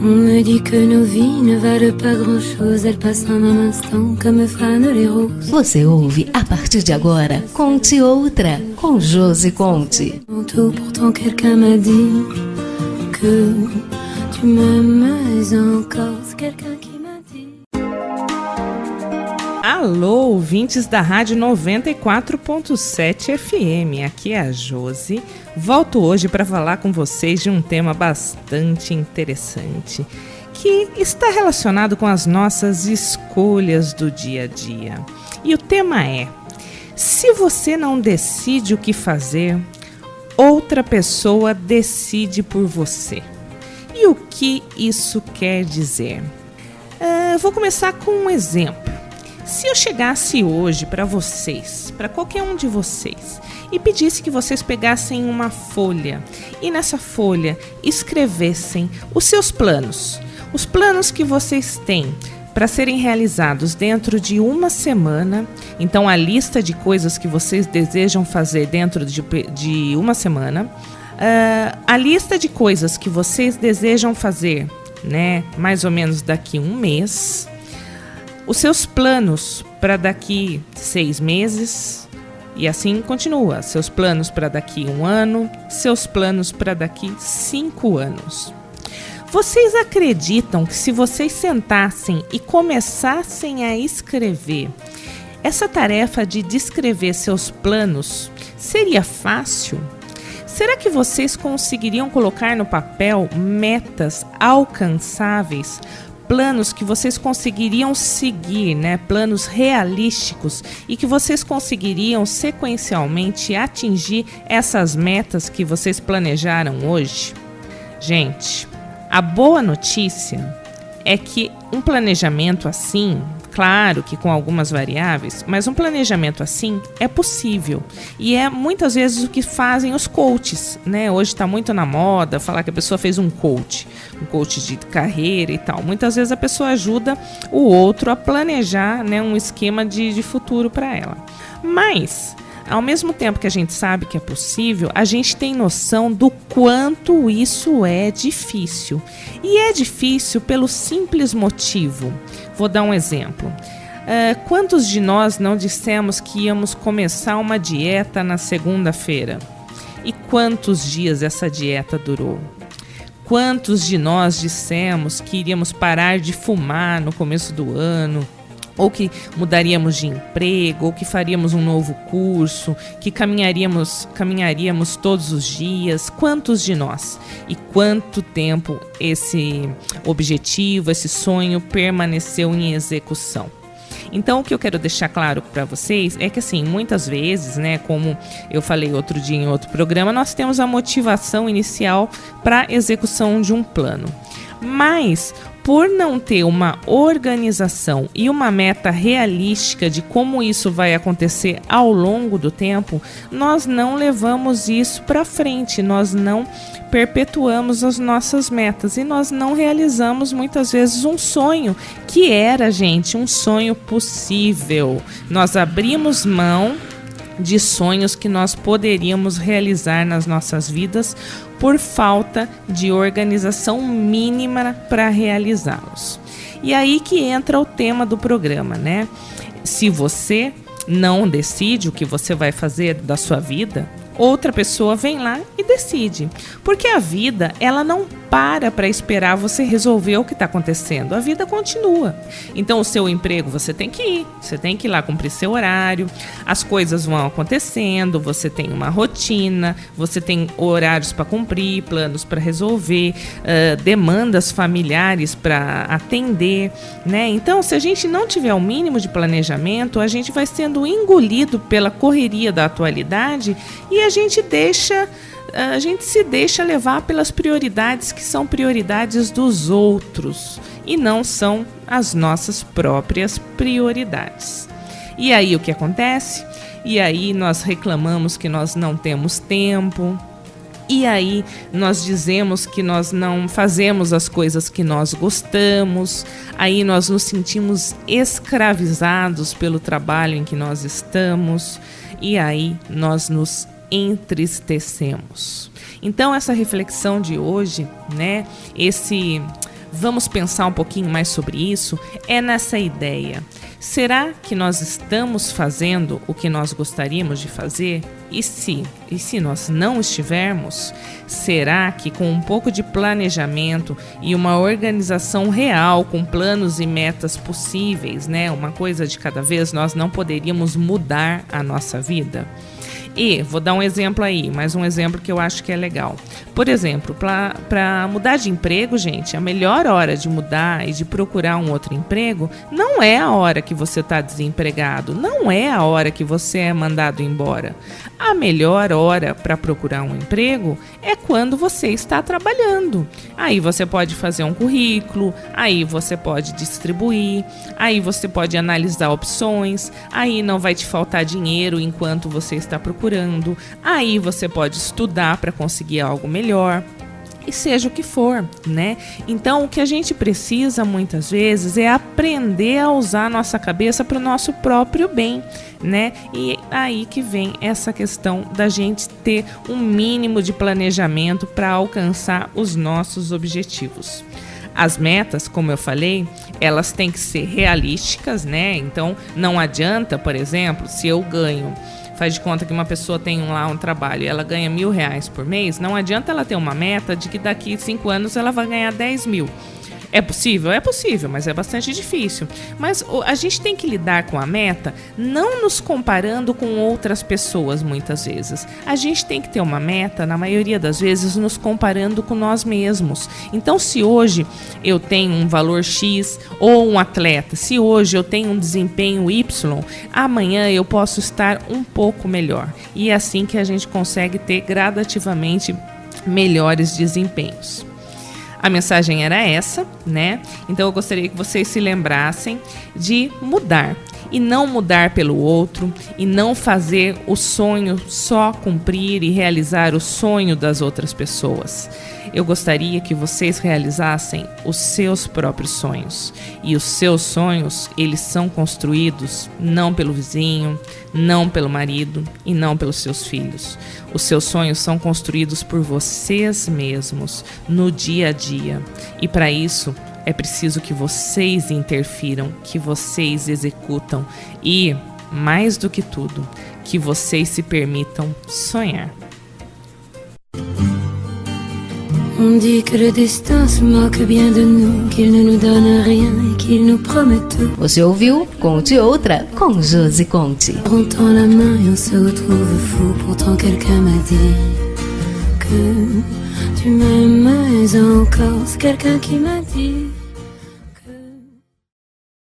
On me dit que nos vies ne valent pas grand-chose, elles passent en un instant comme fanent les roses. Você ouve a partir de agora Conte Outra, com Josi Conte. Pourtant quelqu'un m'a dit que tu m'aimes encore, c'est quelqu'un qui m'a dit. Alô, ouvintes da Rádio 94.7 FM, aqui é a Josi. Volto hoje para falar com vocês de um tema bastante interessante, que está relacionado com as nossas escolhas do dia a dia. E o tema é: se você não decide o que fazer, outra pessoa decide por você. E o que isso quer dizer? Vou começar com um exemplo. Se eu chegasse hoje para vocês, para qualquer um de vocês, e pedisse que vocês pegassem uma folha e nessa folha escrevessem os seus planos, os planos que vocês têm para serem realizados dentro de uma semana, então a lista de coisas que vocês desejam fazer dentro de uma semana, a lista de coisas que vocês desejam fazer, né, mais ou menos daqui um mês, os seus planos para daqui 6 meses, e assim continua, seus planos para daqui 1 ano, seus planos para daqui 5 anos. Vocês acreditam que se vocês sentassem e começassem a escrever, essa tarefa de descrever seus planos seria fácil? Será que vocês conseguiriam colocar no papel metas alcançáveis, planos que vocês conseguiriam seguir, né? Planos realísticos e que vocês conseguiriam sequencialmente atingir essas metas que vocês planejaram hoje? Gente, a boa notícia é que um planejamento assim, claro que com algumas variáveis, mas um planejamento assim é possível. E é muitas vezes o que fazem os coaches, né? Hoje está muito na moda falar que a pessoa fez um coach de carreira e tal. Muitas vezes a pessoa ajuda o outro a planejar, né, um esquema de futuro para ela. Mas, ao mesmo tempo que a gente sabe que é possível, a gente tem noção do quanto isso é difícil. E é difícil pelo simples motivo. Vou dar um exemplo. Quantos de nós não dissemos que íamos começar uma dieta na segunda-feira? E quantos dias essa dieta durou? Quantos de nós dissemos que iríamos parar de fumar no começo do ano? Ou que mudaríamos de emprego, ou que faríamos um novo curso, que caminharíamos todos os dias? Quantos de nós? E quanto tempo esse objetivo, esse sonho permaneceu em execução? Então, o que eu quero deixar claro para vocês é que, assim, muitas vezes, né, como eu falei outro dia em outro programa, nós temos a motivação inicial para a execução de um plano. Mas, por não ter uma organização e uma meta realística de como isso vai acontecer ao longo do tempo, nós não levamos isso para frente, nós não perpetuamos as nossas metas e nós não realizamos muitas vezes um sonho que era, gente, um sonho possível. Nós abrimos mão de sonhos que nós poderíamos realizar nas nossas vidas por falta de organização mínima para realizá-los. E aí que entra o tema do programa, né? Se você não decide o que você vai fazer da sua vida, outra pessoa vem lá e decide. Porque a vida, ela não para esperar você resolver o que está acontecendo. A vida continua. Então, o seu emprego, você tem que ir lá cumprir seu horário, as coisas vão acontecendo, você tem uma rotina, você tem horários para cumprir, planos para resolver, demandas familiares para atender, né? Então, se a gente não tiver o mínimo de planejamento, a gente vai sendo engolido pela correria da atualidade e a gente se deixa levar pelas prioridades que são prioridades dos outros e não são as nossas próprias prioridades. E aí o que acontece? E aí nós reclamamos que nós não temos tempo. E aí nós dizemos que nós não fazemos as coisas que nós gostamos. Aí nós nos sentimos escravizados pelo trabalho em que nós estamos. E aí nós nos entristecemos. Então essa reflexão de hoje, né, esse vamos pensar um pouquinho mais sobre isso, é nessa ideia. Será que nós estamos fazendo o que nós gostaríamos de fazer? E se nós não estivermos, será que com um pouco de planejamento e uma organização real, com planos e metas possíveis, né, uma coisa de cada vez, nós não poderíamos mudar a nossa vida? E vou dar um exemplo aí, mais um exemplo que eu acho que é legal. Por exemplo, para mudar de emprego, gente, a melhor hora de mudar e de procurar um outro emprego não é a hora que você está desempregado, não é a hora que você é mandado embora. A melhor hora para procurar um emprego é quando você está trabalhando. Aí você pode fazer um currículo, aí você pode distribuir, aí você pode analisar opções, aí não vai te faltar dinheiro enquanto você está procurando. Aí você pode estudar para conseguir algo melhor, e seja o que for, né? Então, o que a gente precisa muitas vezes é aprender a usar a nossa cabeça para o nosso próprio bem, né? E aí que vem essa questão da gente ter um mínimo de planejamento para alcançar os nossos objetivos. As metas, como eu falei, elas têm que ser realísticas, né? Então, não adianta, por exemplo, se eu ganho... Faz de conta que uma pessoa tem lá um trabalho e ela ganha R$1.000 por mês, não adianta ela ter uma meta de que daqui 5 anos ela vai ganhar 10 mil. É possível? É possível, mas é bastante difícil. Mas a gente tem que lidar com a meta não nos comparando com outras pessoas muitas vezes. A gente tem que ter uma meta, na maioria das vezes, nos comparando com nós mesmos. Então, se hoje eu tenho um valor X ou um atleta, se hoje eu tenho um desempenho Y, amanhã eu posso estar um pouco melhor. E é assim que a gente consegue ter gradativamente melhores desempenhos. A mensagem era essa, né? Então eu gostaria que vocês se lembrassem de mudar. E não mudar pelo outro, e não fazer o sonho só cumprir e realizar o sonho das outras pessoas. Eu gostaria que vocês realizassem os seus próprios sonhos. E os seus sonhos, eles são construídos não pelo vizinho, não pelo marido e não pelos seus filhos. Os seus sonhos são construídos por vocês mesmos, no dia a dia. E para isso, é preciso que vocês interfiram, que vocês executam e, mais do que tudo, que vocês se permitam sonhar. On dit que le destin se moque bien de nous, qu'il ne nous donne rien et qu'il nous promet tout. Você ouviu Conte Outra com Josi Conte. On tend la main et on se retrouve fou. Pourtant quelqu'un m'a dit que tu m'aimes encore. C'est quelqu'un qui m'a dit